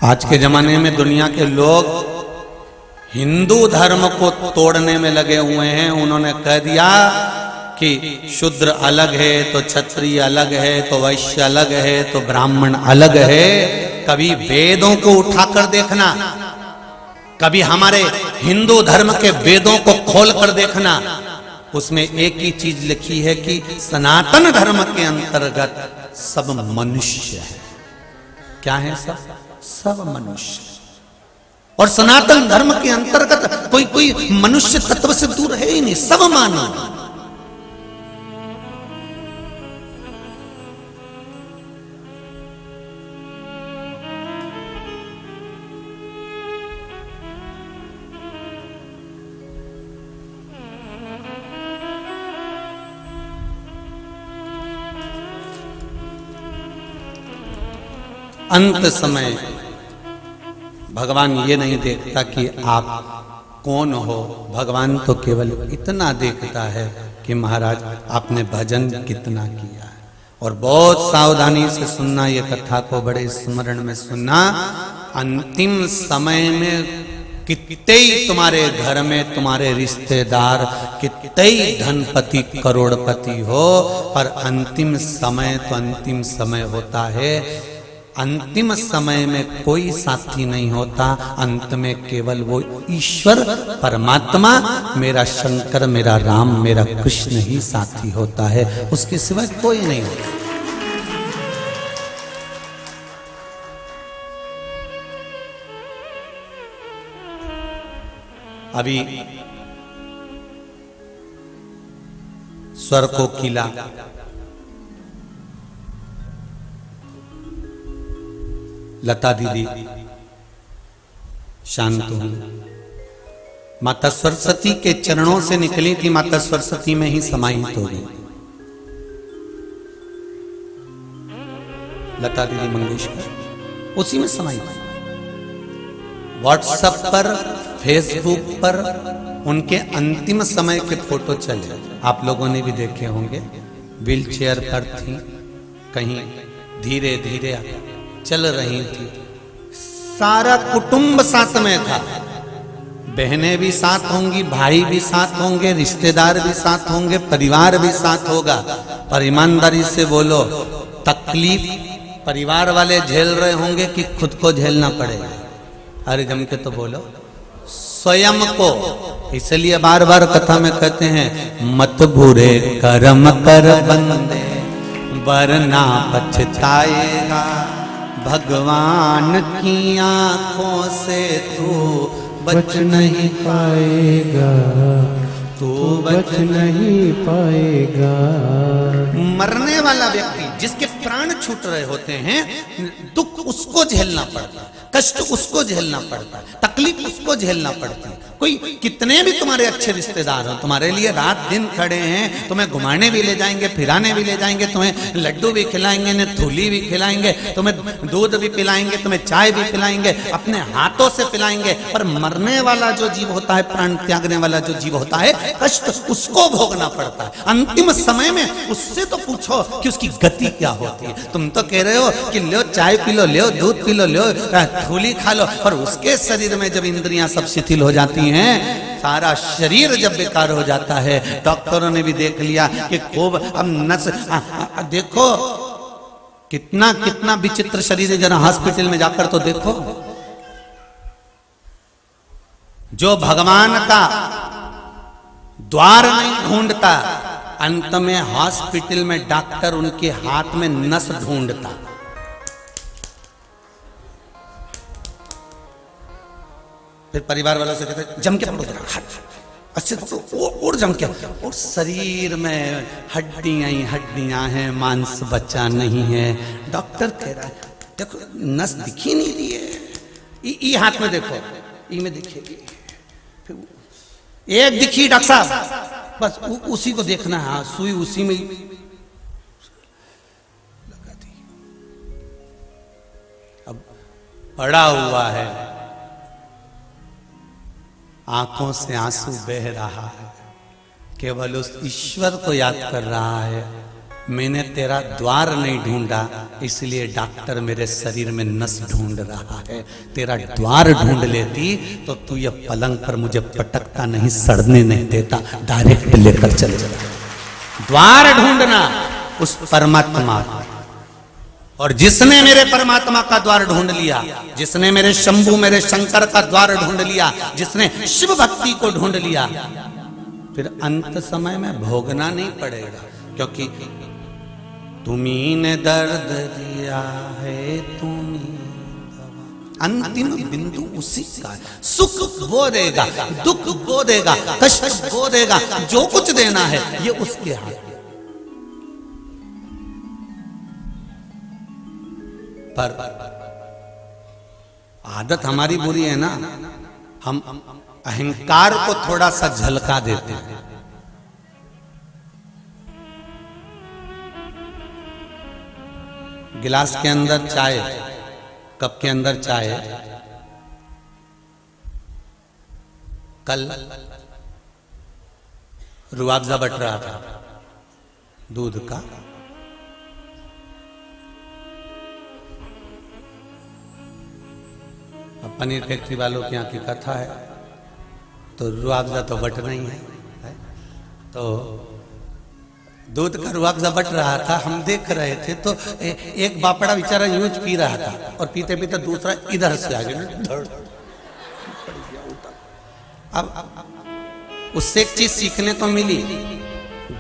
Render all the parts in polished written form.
आज के जमाने में दुनिया के लोग हिंदू धर्म को तोड़ने में लगे हुए हैं। उन्होंने कह दिया कि शूद्र अलग है तो क्षत्रिय अलग है तो वैश्य अलग है तो ब्राह्मण अलग है। कभी वेदों को उठाकर देखना, कभी हमारे हिंदू धर्म के वेदों को खोल कर देखना, उसमें एक ही चीज लिखी है कि सनातन धर्म के अंतर्गत सब मनुष्य है। क्या है? सब मनुष्य। और सनातन धर्म के अंतर्गत कोई मनुष्य तत्व से दूर है ही नहीं, सब मानव। अंत समय भगवान ये नहीं देखता कि आप कौन हो, भगवान तो केवल इतना देखता है कि महाराज आपने भजन कितना किया है। और बहुत सावधानी से सुनना, ये कथा को बड़े स्मरण में सुनना। अंतिम समय में कितने ही तुम्हारे घर में तुम्हारे रिश्तेदार, कितने ही धनपति करोड़पति हो, पर अंतिम समय तो अंतिम समय होता है। अंतिम समय में कोई साथी नहीं होता। अंत में केवल वो ईश्वर परमात्मा, मेरा शंकर, मेरा राम, मेरा कृष्ण ही साथी होता है, उसके सिवा कोई नहीं होता। अभी स्वर को किला लता दीदी शांत हुई। माता सरस्वती के चरणों से निकली थी, माता सरस्वती में ही समाहित हो गई। लता दीदी मंगेशकर उसी में समाहित। व्हाट्सएप पर, फेसबुक पर उनके अंतिम समय के फोटो चले, आप लोगों ने भी देखे होंगे। व्हील चेयर पर थी, कहीं धीरे धीरे चल रही थी। सारा कुटुंब साथ में था, बहनें भी साथ होंगी, भाई भी साथ होंगे, रिश्तेदार भी साथ होंगे, परिवार भी साथ होगा। पर ईमानदारी से बोलो, तकलीफ परिवार वाले झेल रहे होंगे कि खुद को झेलना पड़ेगा? अरे जम के तो बोलो, स्वयं को। इसलिए बार बार कथा में कहते हैं, मत बुरे कर्म कर बंदे वरना पछताएगा। भगवान की आंखों से तू बच नहीं पाएगा, तू बच नहीं पाएगा। मरने वाला व्यक्ति, जिसके प्राण छूट रहे होते हैं, दुख उसको झेलना पड़ता है, कष्ट उसको झेलना पड़ता है, तकलीफ उसको झेलना पड़ती है। कोई कितने भी तुम्हारे अच्छे रिश्तेदार हो, तुम्हारे लिए रात दिन खड़े हैं, तुम्हें घुमाने भी ले जाएंगे, फिराने भी ले जाएंगे, तुम्हें लड्डू भी खिलाएंगे, नथुली भी खिलाएंगे, तुम्हें दूध भी पिलाएंगे, तुम्हें चाय भी पिलाएंगे, अपने हाथों से पिलाएंगे। पर मरने वाला जो जीव होता है, प्राण त्यागने वाला जो जीव होता है, कष्ट उसको भोगना पड़ता है। अंतिम समय में उससे तो पूछो कि उसकी गति क्या होती है। तुम तो कह रहे हो कि लो चाय पी लो, लो दूध पी लो, लो थूली खा लो, पर उसके शरीर में जब इंद्रियां सब शिथिल हो जाती हैं, सारा शरीर जब बेकार हो जाता है, डॉक्टरों ने भी देख लिया कि खूब अब नस देखो कितना कितना विचित्र शरीर है। जरा हॉस्पिटल में जाकर तो देखो, जो भगवान का द्वार नहीं ढूंढता, अंत में हॉस्पिटल में डॉक्टर उनके हाथ में नस ढूंढता। फिर परिवार वालों से कहते जम के पकड़ो, अच्छे पकड़ो, और जम के। और शरीर में हड्डियां ही हड्डियां हैं, मांस बचा नहीं है। डॉक्टर कह रहा है देखो नस दिखी नहीं रही है, ई हाथ में देखो, ई में दिखेगी। एक दिखी डॉक्टर साहब, बस उसी को देखना है, सुई उसी में लगा दी। अब पड़ा हुआ है, आंखों से आंसू बह रहा है, केवल उस ईश्वर को याद कर रहा है मैंने तेरा द्वार नहीं ढूंढा, इसलिए डॉक्टर मेरे शरीर में नस ढूंढ रहा है। तेरा द्वार ढूंढ लेती तो तू ये पलंग पर मुझे पटकता नहीं, सड़ने नहीं देता, डायरेक्ट लेकर चले जाता। द्वार ढूंढना उस परमात्मा, और जिसने मेरे परमात्मा का द्वार ढूंढ लिया, जिसने मेरे शंभु मेरे शंकर का द्वार ढूंढ लिया, जिसने शिव भक्ति को ढूंढ लिया, फिर अंत समय में भोगना नहीं पड़ेगा, क्योंकि तुम्ही ने दर्द दिया है, तुम्ही दवा। अंतिम बिंदु उसी का है। सुख वो देगा, दुख वो देगा, कष्ट वो देगा, जो कुछ देना है ये उसके हाथ में। पर आदत हमारी बुरी है ना, हम अहंकार को थोड़ा सा झलका देते हैं। गिलास के अंदर चाय, कप के अंदर चाय, कल रुआवजा बट रहा था दूध का, अब पनीर फैक्ट्री वालों की यहाँ की कथा है, तो रुआवजा तो बट नहीं है, तो दूध का रुआवजा बट रहा था, हम देख रहे थे, तो एक बापड़ा बेचारा यूं पी रहा था, और पीते पीते दूसरा इधर से आ गया। अब उससे एक चीज सीखने को मिली,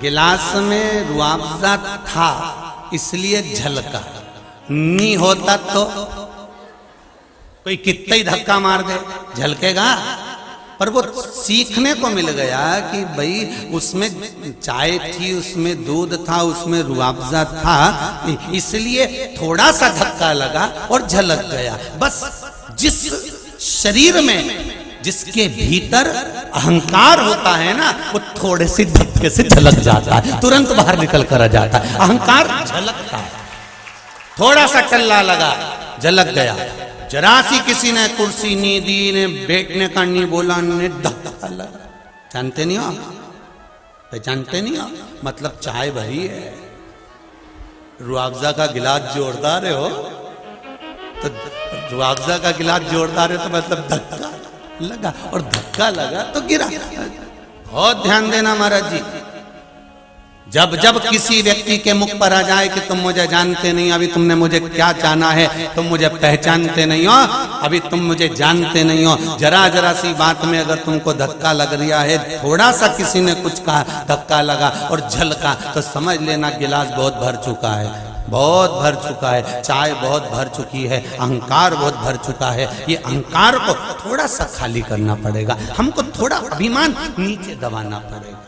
गिलास में रुआवजा था इसलिए झलका, नहीं होता तो कोई कितना ही धक्का मार दे झलकेगा। पर वो सीखने को मिल गया कि भाई उसमें चाय थी, उसमें दूध था, उसमें रुआवजा था, इसलिए थोड़ा सा धक्का लगा और झलक गया। बस जिस शरीर में, जिसके भीतर अहंकार होता है ना, वो थोड़े से धक्के से झलक जाता है, तुरंत बाहर निकल कर आ जाता है। अहंकार झलकता है, थोड़ा सा टल्ला लगा झलक गया। जरा सी किसी ने कुर्सी नहीं दी, ने बैठने का नहीं बोला, ने धक्का लगा। जानते नहीं हो, पहचानते नहीं हो, मतलब चाय भरी है, रुआवजा का गिलास जोरदार है हो, तो रुआवजा का गिलास जोरदार है तो मतलब धक्का लगा, और धक्का लगा तो गिरा। बहुत ध्यान देना महाराज जी, जब जब किसी व्यक्ति के मुख पर आ जाए कि तुम मुझे जानते नहीं, अभी तुमने मुझे क्या जाना है, तुम मुझे पहचानते नहीं हो, अभी तुम मुझे जानते नहीं हो, जरा जरा सी बात में अगर तुमको धक्का लग रहा है, थोड़ा सा किसी ने कुछ कहा, धक्का लगा और झलका, तो समझ लेना गिलास बहुत भर चुका है, बहुत भर चुका है, चाय बहुत भर चुकी है, अहंकार बहुत भर चुका है। ये अहंकार को थोड़ा सा खाली करना पड़ेगा, हमको थोड़ा अभिमान नीचे दबाना पड़ेगा।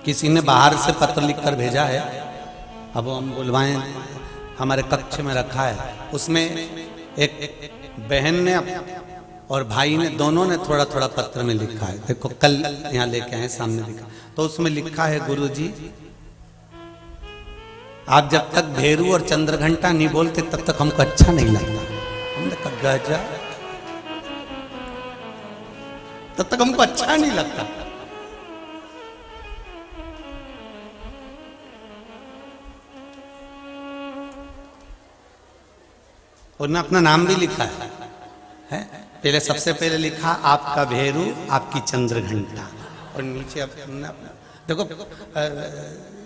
किसी ने बाहर से पत्र लिखकर भेजा है, अब हम बुलवाएं, हमारे कक्ष में रखा है, उसमें एक बहन ने और भाई ने, दोनों ने थोड़ा थोड़ा पत्र में लिखा है। देखो कल यहाँ लेके आए, सामने लिखा, तो उसमें लिखा है, गुरुजी आप जब तक भेरू और चंद्रघंटा नहीं बोलते तब तक हमको अच्छा नहीं लगता। हमने कहा गजा, तब तक हमको अच्छा नहीं लगता। उन्होंने अपना नाम भी लिखा है, पहले सबसे पहले लिखा आपका भेरू, आपकी चंद्रघंटा, और नीचे अपना देखो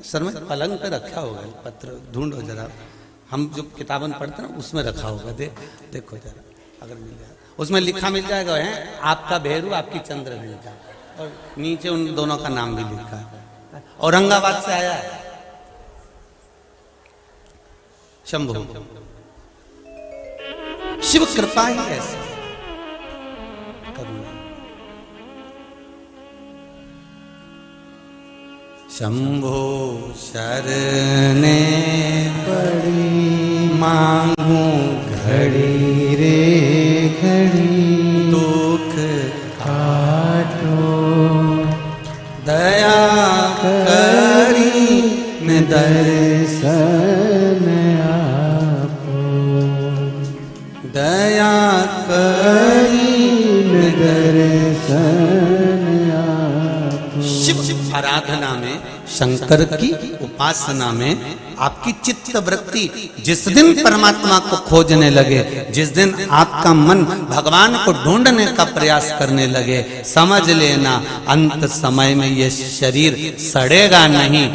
सर में पलंग पे रखा होगा पत्र, ढूंढो जरा, हम जो किताबन पढ़ते हैं उसमें रखा होगा, देखो जरा अगर मिल जाए, उसमें लिखा मिल जाएगा है आपका भेरू, आपकी चंद्रघंटा, और नीचे उन दोनों का नाम भी लिखा है। औरंगाबाद से आया है शंभू, शिव कृपा ही ऐसी करुणा। शंभो शरणे पड़ी, मांगू घड़ी रे घड़ी, दुख काटो दया करी में दर्शन आराधना में, शंकर की उपासना में आपकी चित्त वृत्ति जिस दिन परमात्मा को खोजने लगे, जिस दिन आपका मन भगवान को ढूंढने का प्रयास करने लगे, समझ लेना अंत समय में ये शरीर सड़ेगा नहीं,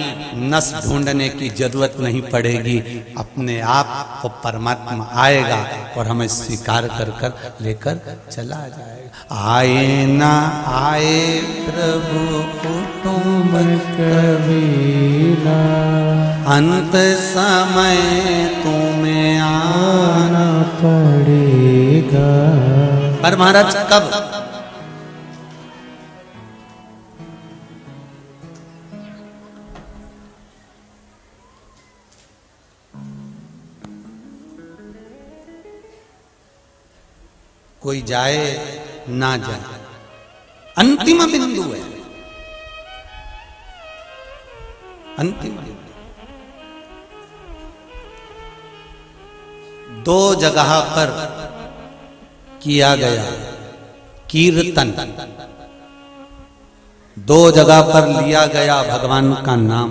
नस ढूंढने की जरूरत नहीं पड़ेगी, अपने आप को परमात्मा आएगा और हमें स्वीकार कर कर लेकर चला जाएगा। आए ना आए प्रभु कुटुंब कबीरा, अंत समय तुम्हें आना पड़ेगा। पर महाराज कब? कोई जाए ना जाए, अंतिम बिंदु है, अंतिम बिंदु। दो जगह पर किया गया कीर्तन, दो जगह पर लिया गया भगवान का नाम,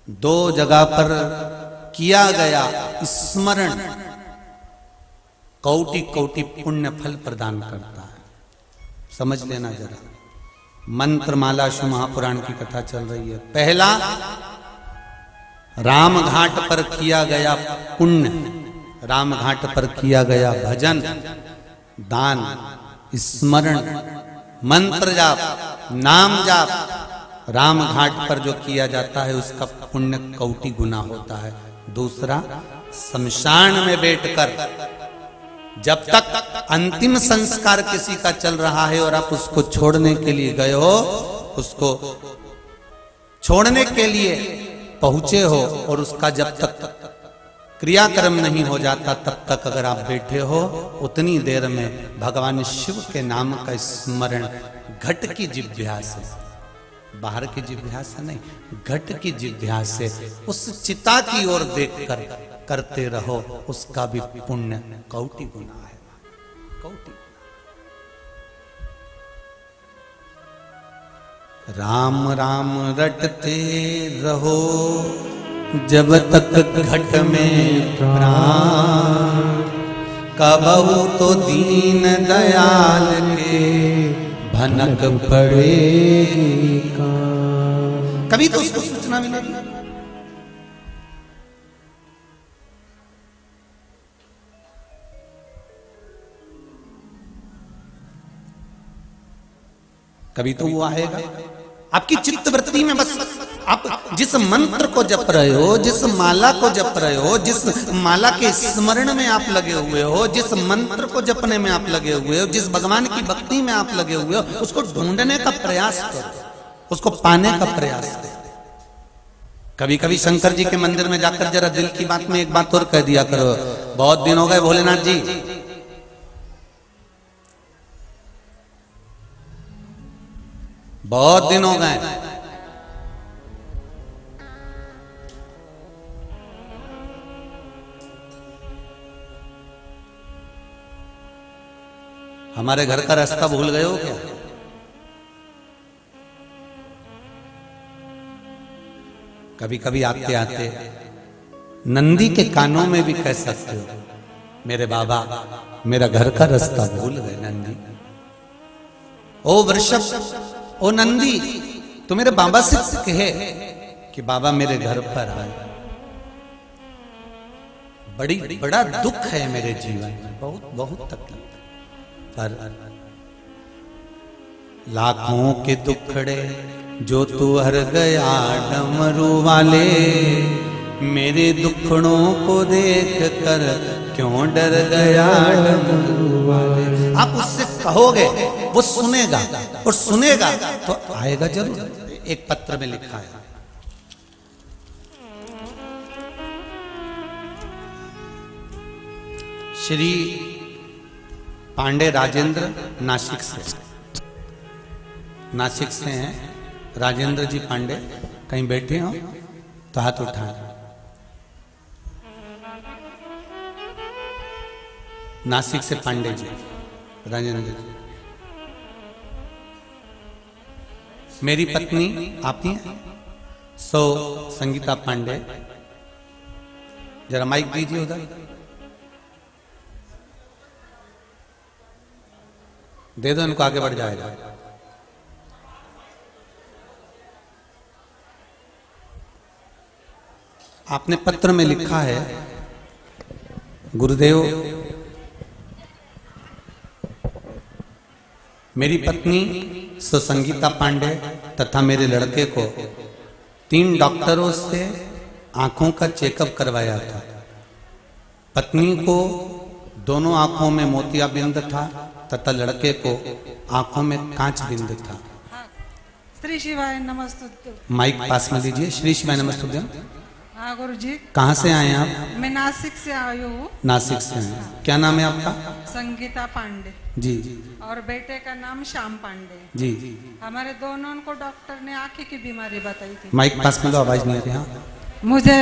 दो जगह पर किया गया स्मरण, कोटि कोटि पुण्य फल प्रदान करता है। समझ लेना जरा। मंत्रमाला शिव महापुराण की कथा चल रही है। पहला राम घाट पर किया गया पुण्य, राम घाट पर किया गया भजन, दान, स्मरण, मंत्र जाप, नाम जाप, राम घाट पर जो किया जाता है उसका पुण्य कोटि गुना होता है। दूसरा, शमशान में बैठकर जब तक अंतिम संस्कार किसी का चल रहा है और आप उसको छोड़ने के लिए गए हो, उसको छोड़ने के लिए पहुंचे हो और उसका जब तक क्रियाक्रम नहीं हो जाता तब तक अगर आप बैठे हो, उतनी देर में भगवान शिव के नाम का स्मरण घट की जिह्वा से, बाहर की जिह्वा से नहीं, घट की जिह्वा से उस चिता की ओर देखकर करते रहो, उसका भी पुण्य कोटि गुना है, कोटि। राम राम रटते रहो जब तक घट में प्राण, कबहू तो दीन दयाल के भनक पड़ेगी कान। कभी तो उसको सूचना मिलेगी। कभी तो वो आएगा आपकी चित्त वृत्ति में। बस आप जिस मंत्र को जप रहे हो, जिस माला को जप रहे हो, जिस माला के स्मरण में आप लगे हुए हो, जिस मंत्र को जपने में आप लगे हुए हो, जिस भगवान की भक्ति में आप लगे हुए हो, उसको ढूंढने का प्रयास करो, उसको पाने का प्रयास करो। कभी कभी शंकर जी के मंदिर में जाकर जरा दिल की बात में एक बात और कह दिया करो, बहुत दिन हो गए भोलेनाथ जी, बहुत दिन हो गए, हमारे घर का रास्ता भूल गए हो क्या? कभी कभी आते आते नंदी के कानों में भी कह सकते हो, मेरे बाबा मेरा घर का रास्ता भूल गए नंदी। ओ वृषभ, ओ नंदी, तो मेरे बाबा से कहे कि बाबा मेरे घर पर आए, बड़ा दुख है मेरे जीवन में, बहुत बहुत तकलीफ, पर लाखों के दुखड़े जो तू हर गया डमरू वाले, मेरे दुखड़ों को देख कर क्यों डर गया डमरू वाले। आप उससे कहोगे, वो सुनेगा, और सुनेगा तो आएगा जरूर। एक पत्र में लिखा है, श्री पांडे राजेंद्र नासिक से हैं, राजेंद्र जी पांडे, कहीं बैठे हो तो हाथ उठाएं। नासिक से पांडे जी, राजेंद्र जी, मेरी पत्नी आप ही हैं? सो संगीता पांडे, जरा माइक दीजिए उधर, दे दो इनको, आगे बढ़ जाएगा। आपने पत्र में लिखा है, गुरुदेव मेरी पत्नी सुसंगीता पांडे तथा मेरे लड़के को 3 डॉक्टरों से आंखों का चेकअप करवाया था। पत्नी को दोनों आंखों में मोतियाबिंद था तथा लड़के को आंखों में कांच बिंद था। श्री शिवाय नमस्तुभ्यं। माइक पास में लीजिए। श्री शिवाय नमस्तुभ्यं। हाँ गुरु जी। कहाँ से आए हैं आप? मैं नासिक से आई हूँ। नासिक से आए। क्या नाम है आपका? संगीता पांडे जी। और बेटे का नाम श्याम पांडे जी। हमारे दोनों को डॉक्टर ने आंखें की बीमारी बताई थी। माइक पास में लो, आवाज नहीं आ रही। हाँ, मुझे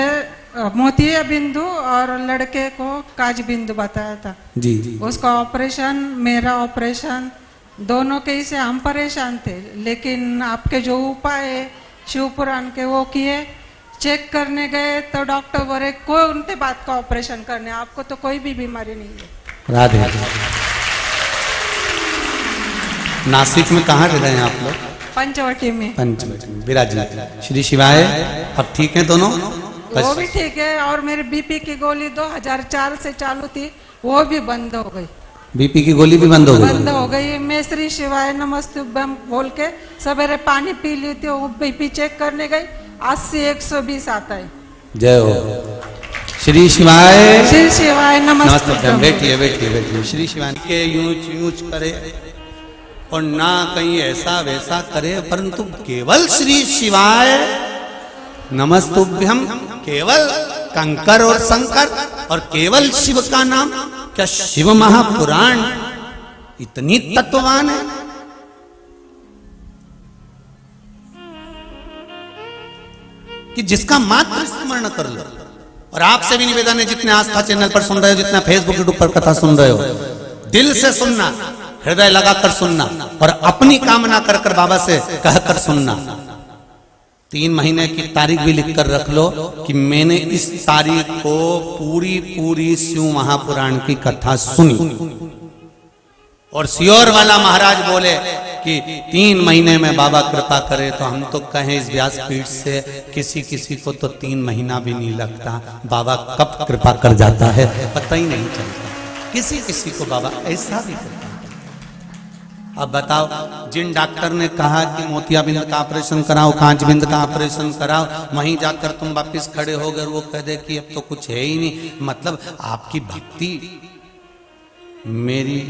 मोतिया बिंदु और लड़के को काज बिंदु बताया था जी। उसका ऑपरेशन, मेरा ऑपरेशन, दोनों के से हम परेशान थे, लेकिन आपके जो उपाय है शिव पुराण के वो किए। चेक करने गए तो डॉक्टर बोले कोई उनके बात का ऑपरेशन करने, आपको तो कोई भी बीमारी नहीं है। राधे राधे। नासिक में कहाँ रह रहे हैं आप लोग? पंचवटी में। पंचवटी में विराजित। श्री शिवाय। अब ठीक है दोनों? वो भी ठीक है। और मेरे बीपी की गोली 2004 से चालू थी, वो भी बंद हो गई। बीपी की गोली भी बंद हो गई? बंद हो गई। मैं श्री शिवाय नमस्तुभ्यं बोल के सवेरे पानी पी ली थी, वो बीपी चेक करने गई, 80-120 आता है। जय हो। श्री शिवाय। श्री शिवाय नमस्तुभ्यं। बैठिए बैठिए बैठिए। श्री शिवाय के यूज यूज करे और ना कहीं ऐसा वैसा करे, परंतु केवल श्री शिवाय नमस्तुभ्यं, केवल कंकर और शंकर और केवल शिव का नाम। क्या शिव महापुराण इतनी तत्ववान है? कि जिसका मात्र स्मरण कर लो। और आपसे भी निवेदन है, जितने आस्था चैनल पर सुन रहे हो, जितना फेसबुक यूट्यूब पर कथा सुन रहे हो, दिल से सुनना, हृदय लगाकर सुनना और अपनी कामना कर कर बाबा से कहकर सुनना। 3 महीने की तारीख भी लिख कर रख लो कि मैंने इस तारीख को पूरी शिव महापुराण की कथा सुनी। और सियोर वाला महाराज बोले कि 3 महीने में बाबा कृपा करे, तो हम तो कहें इस व्यासपीठ से किसी किसी को तो 3 महीना भी नहीं लगता। बाबा कब कृपा कर जाता है पता ही नहीं चलता। किसी किसी को बाबा ऐसा भी करता है। अब बताओ, जिन डॉक्टर ने कहा कि मोतियाबिंद का ऑपरेशन कराओ, कांच बिंद का ऑपरेशन कराओ, वहीं जाकर तुम वापिस खड़े हो गए, वो कह दे कि अब तो कुछ है ही नहीं। मतलब आपकी भक्ति, मेरी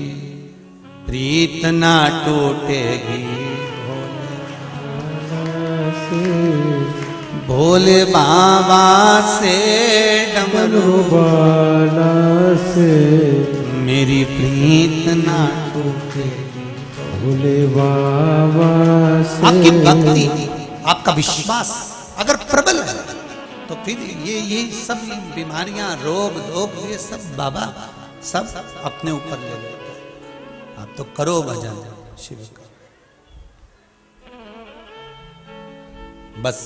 प्रीत ना टूटेगी भोले बाबा से, डमरू बाला से, मेरी प्रीत ना टूटेगी भोले बाबा से। आपकी भक्ति, आपका विश्वास अगर प्रबल है तो फिर ये सब बीमारियां, रोग धोग, ये सब बाबा सब अपने ऊपर ले लेता है। आप तो करो भजन शिव का। बस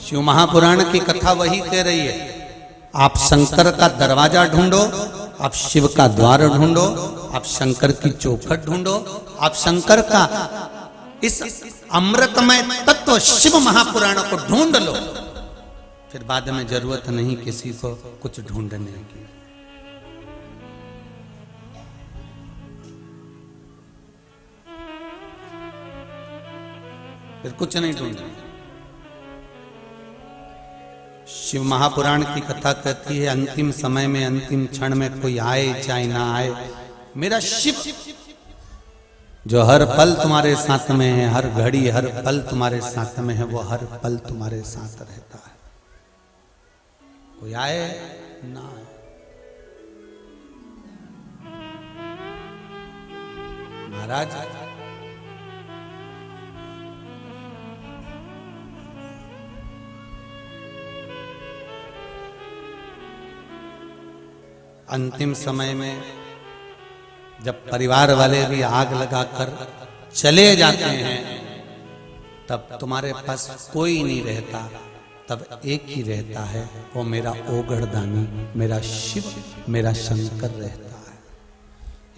शिव महापुराण की कथा वही कह रही है, आप शंकर का दरवाजा ढूंढो, आप शिव का द्वार ढूंढो, आप शंकर की चौखट ढूंढो, आप शंकर का इस अमृतमय तत्व शिव महापुराण को ढूंढ लो, फिर बाद में जरूरत नहीं किसी को कुछ ढूंढने की। फिर कुछ नहीं ढूंढना। शिव महापुराण की कथा कहती है, अंतिम समय में, अंतिम क्षण में कोई आए चाहे ना आए, मेरा शिव जो हर पल तुम्हारे साथ में है, हर घड़ी हर पल तुम्हारे साथ में है, वो हर पल तुम्हारे साथ रहता है। कोई आए ना आए। महाराज अंतिम समय में जब परिवार वाले भी आग लगाकर चले जाते हैं, तब तुम्हारे पास कोई नहीं रहता, तब एक ही रहता है, वो मेरा ओगड़दानी, मेरा शिव, मेरा शंकर रहता है।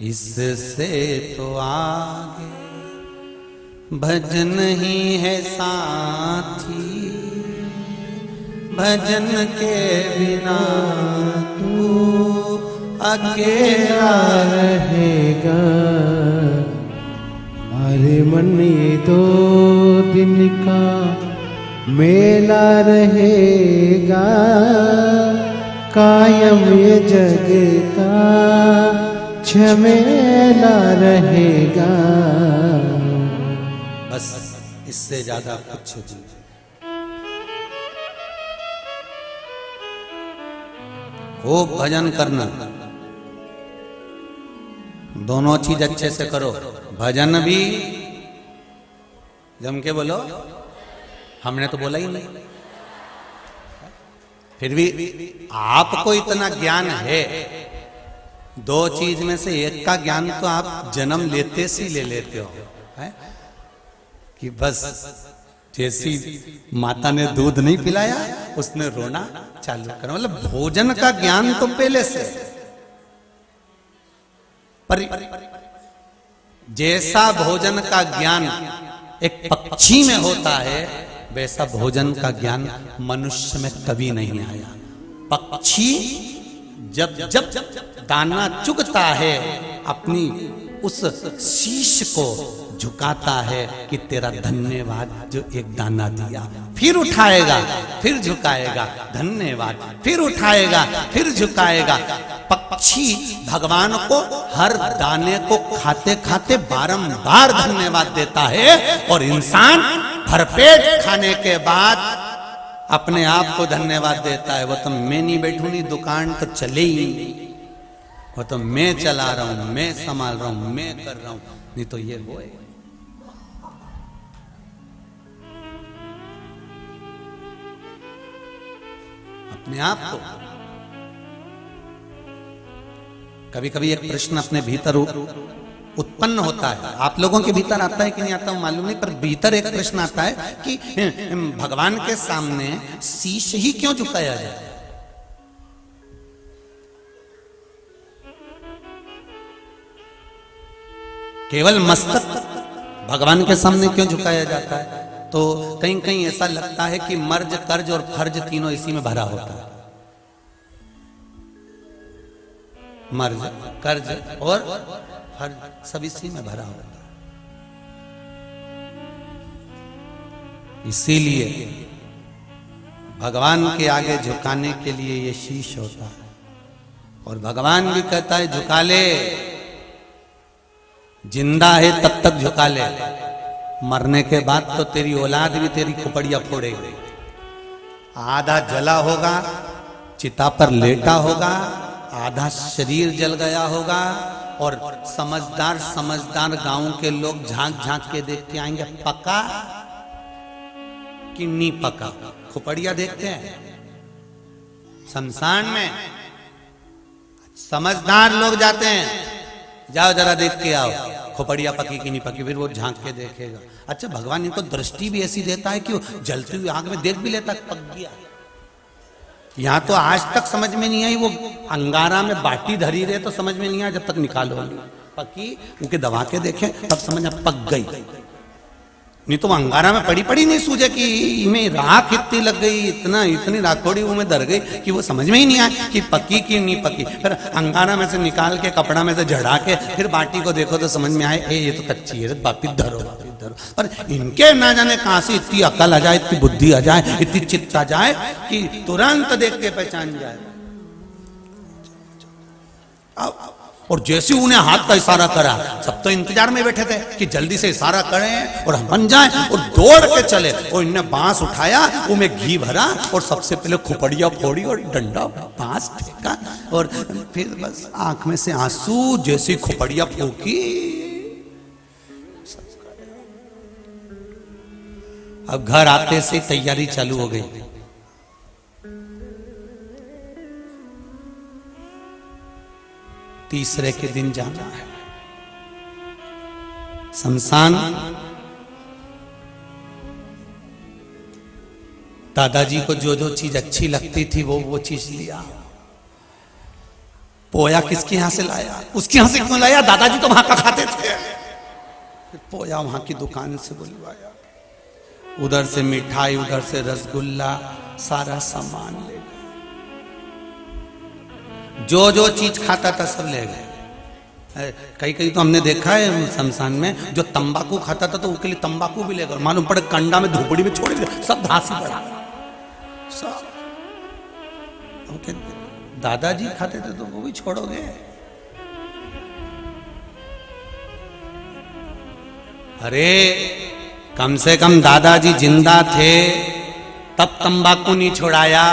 इससे तो आगे भजन ही है साथी, भजन के बिना तू अकेला रहेगा। अरे मन ये 2 दिन का मेला रहेगा, कायम ये जग का झमेला रहेगा। बस इससे ज्यादा कुछ नहीं। खूब भजन करना, दोनों चीज अच्छे से करो, भजन भी जम के बोलो। हमने तो बोला ही नहीं, फिर भी आपको इतना ज्ञान है, 2 चीज में से एक का ज्ञान तो आप जन्म लेते से ले लेते हो, है? कि बस जैसी माता ने दूध नहीं पिलाया उसने रोना चालू करा, मतलब भोजन का ज्ञान तो पहले से। पर जैसा भोजन का ज्ञान एक पक्षी में होता है, वैसा भोजन का ज्ञान मनुष्य में कभी नहीं आया। पक्षी जब जब दाना चुगता है, अपनी उस शीश को झुकाता है कि तेरा धन्यवाद जो एक दाना दिया, फिर उठाएगा, फिर झुकाएगा, धन्यवाद, फिर उठाएगा, फिर झुकाएगा। पक्षी भगवान को हर दाने को खाते खाते बारंबार धन्यवाद देता है, और इंसान भरपेट खाने के बाद अपने आप को धन्यवाद देता है। वो तो मैं नहीं बैठूं, नहीं दुकान तो चले ही नहीं, वो तो मैं चला रहा हूं, मैं संभाल रहा हूं, मैं कर रहा हूं, नहीं तो ये वो है। अपने आप को कभी कभी एक प्रश्न अपने भीतर उत्पन्न होता है, आप लोगों के भीतर आता है कि नहीं आता मालूम नहीं, पर भीतर एक प्रश्न आता है कि भगवान के सामने शीश ही क्यों झुकाया जाए? केवल मस्तक भगवान के सामने क्यों झुकाया जाता है? तो कहीं कहीं ऐसा लगता है कि मर्ज, कर्ज और फर्ज तीनों इसी में भरा होता है। मर्ज, कर्ज और फर्ज सब इसी में भरा होता है। इसीलिए भगवान के आगे झुकाने के लिए ये शीश होता है, और भगवान भी कहता है झुका ले, जिंदा है तब तक झुका ले, मरने के बाद तो तेरी औलाद भी तेरी खोपड़ियां फोड़ेगी। आधा जला होगा, चिता पर लेटा होगा, आधा शरीर जल गया होगा, और समझदार समझदार गांव के लोग झांक झांक के देखते आएंगे पका कि नहीं पका। खोपड़िया देखते हैं शमशान में, समझदार लोग जाते हैं, जाओ जरा देख के आओ खोपड़िया पकी कि नहीं पकी, फिर वो झांक के देखेगा। अच्छा, भगवान इनको दृष्टि भी ऐसी देता है कि वो जलती हुई आग में देख भी लेता पक गया। यहां तो आज तक समझ में नहीं आई, वो अंगारा में बाटी धरी रहे तो समझ में नहीं आया, जब तक निकालो पकी उनके दबा के देखे तब समझ पक गई, नहीं तो अंगारा में पड़ी पड़ी नहीं सूझे कि इनमें राख इतनी लग गई, इतना इतनी राखोड़ी वो में धर गई कि वो समझ में ही नहीं आया कि पकी कि नहीं पकी। फिर अंगारा में से निकाल के कपड़ा में से झड़ा के फिर बाटी को देखो तो समझ में आए ये तो कच्ची है, वापिस धरो वापिस धरो। पर इनके ना जाने कहां से इतनी अकल आ जाए, इतनी बुद्धि आ जाए, इतनी चित्त आ जाए कि तुरंत देख के पहचान जाए। और जैसे उन्हें हाथ का इशारा करा, सब तो इंतजार में बैठे थे कि जल्दी से इशारा करें और हम बन जाएं, और दौड़ के चले। और इनने बांस उठाया, उनमें घी भरा और सबसे पहले खुपड़िया फोड़ी और डंडा बांस फेंका, और फिर बस आंख में से आंसू, जैसी खुपड़िया फूकी। अब घर आते से तैयारी चालू हो गई। तीसरे के दिन जाना है शमशान। दादाजी को जो जो चीज अच्छी लगती थी वो चीज लिया। पोया किसके यहां से लाया? उसके यहां से क्यों लाया? दादाजी तो वहां का खाते थे। फिर पोया वहां की दुकान से बुलवाया, उधर से मिठाई, उधर से रसगुल्ला, सारा सामान ले गए। जो जो चीज खाता था सब ले गए। कई कई तो हमने देखा है शमशान में, जो तंबाकू खाता था तो उसके लिए तंबाकू भी ले गए। मालूम पड़े कंडा में धूपड़ी में छोड़ दिया, सब धासी पड़ा सब। ओके, दादाजी खाते थे तो वो भी छोड़ोगे? अरे कम से कम दादाजी जिंदा थे तब तंबाकू नहीं छोड़ाया,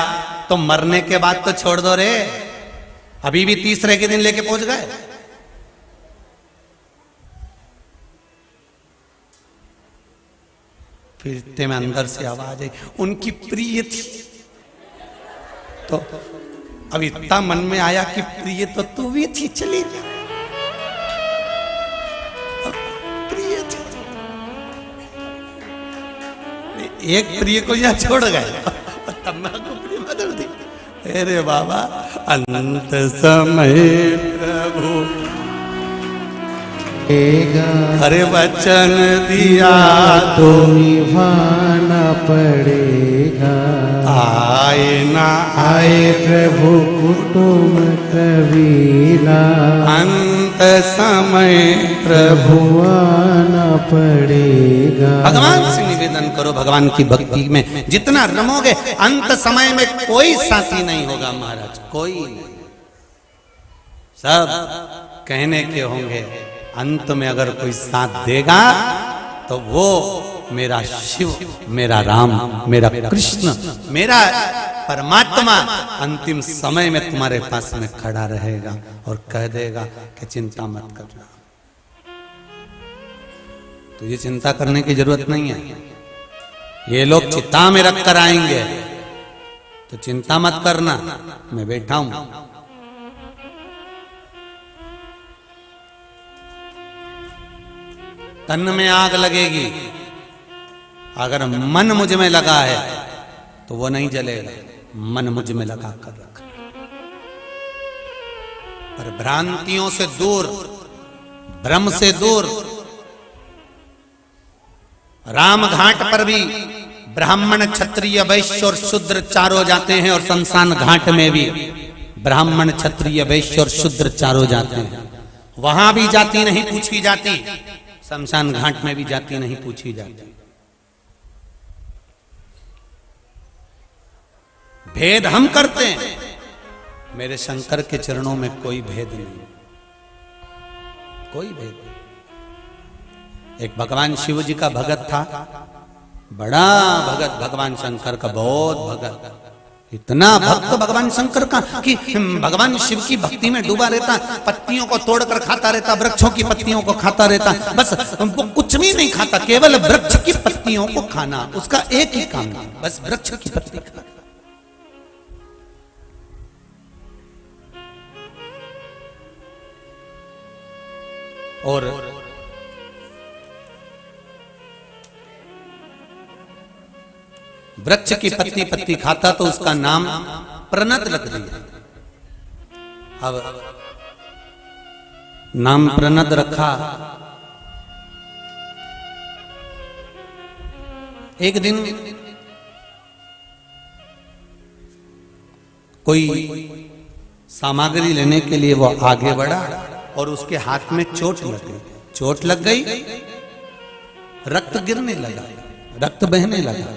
तो मरने के बाद तो छोड़ दो रे। अभी भी तीसरे के दिन लेके पहुंच गए। फिर इतने में अंदर से आवाज आई, उनकी प्रिय थी। तो अब इतना मन में आया कि प्रिय तो तू भी थी, चली जा। प्रिय थी, एक प्रिय को यहां छोड़ गए, तंबाकू प्रिय बदल दी। अरे बाबा, अंत समय प्रभु अरे वचन दिया तो निभाना पड़ेगा। आए ना आए प्रभु कुटुंब कबीला, अंत समय प्रभु आना पड़ेगा। भगवान से निवेदन करो, भगवान की भक्ति में जितना रमोगे अंत समय में कोई साथी नहीं होगा महाराज, कोई नहीं। सब कहने के होंगे, अंत में अगर कोई साथ देगा तो वो मेरा शिव, मेरा राम, मेरा कृष्ण, मेरा परमात्मा अंतिम समय में तुम्हारे पास में खड़ा रहेगा और कह देगा कि चिंता मत करना। तो ये चिंता करने की जरूरत नहीं है। ये लोग चिता में रख कर आएंगे तो चिंता मत करना, मैं बैठा हूं। तन में आग लगेगी, अगर मन मुझ में लगा है तो वो नहीं जलेगा। मन मुझ में लगा कर रख, पर भ्रांतियों से दूर, भ्रम से दूर। राम घाट पर भी ब्राह्मण, क्षत्रिय, वैश्य और शूद्र चारों जाते हैं, और शमशान घाट में भी ब्राह्मण, क्षत्रिय, वैश्य और शूद्र चारों जाते हैं। वहां भी जाति नहीं पूछी जाती, शमशान घाट में भी जाति नहीं पूछी जाती। भेद हम करते हैं, मेरे शंकर के चरणों में कोई भेद नहीं, कोई भेद नहीं। एक भगवान शिव जी का भगत था, बड़ा भगत भगवान शंकर का, बहुत भगत, इतना भक्त भगवान शंकर का कि भगवान शिव की भक्ति में डूबा रहता, पत्तियों को तोड़कर खाता रहता, वृक्षों की पत्तियों को खाता रहता, बस वो कुछ भी नहीं खाता, केवल वृक्ष की पत्तियों को खाना, उसका एक ही काम था, बस वृक्ष की पत्ती खाना। और वृक्ष की पत्ती पत्ती खाता तो उसका नाम प्रणत रख दिया। अब नाम प्रणत रखा। एक दिन कोई सामग्री लेने के लिए वो आगे बढ़ा और उसके हाथ में चोट लग गई। चोट लग गई, रक्त गिरने लगा, रक्त बहने लगा।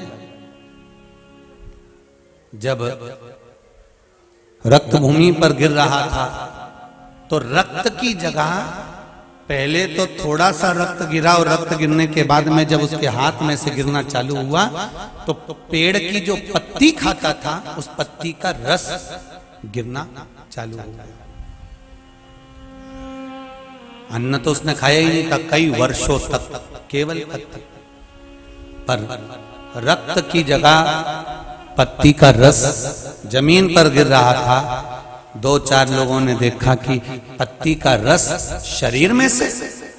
जब रक्त भूमि पर गिर रहा था तो रक्त की जगह पहले तो थोड़ा सा रक्त गिरा, और रक्त गिरने के बाद में जब उसके हाथ में से गिरना चालू हुआ तो पेड़ की जो पत्ती खाता था उस पत्ती का रस गिरना चालू हो गया। अन्न तो उसने खाया ही नहीं था कई वर्षों तक, केवल पत्ती, पर रक्त की जगह पत्ती का रस जमीन पर गिर रहा था। दो चार लोगों ने देखा कि पत्ती का रस शरीर में से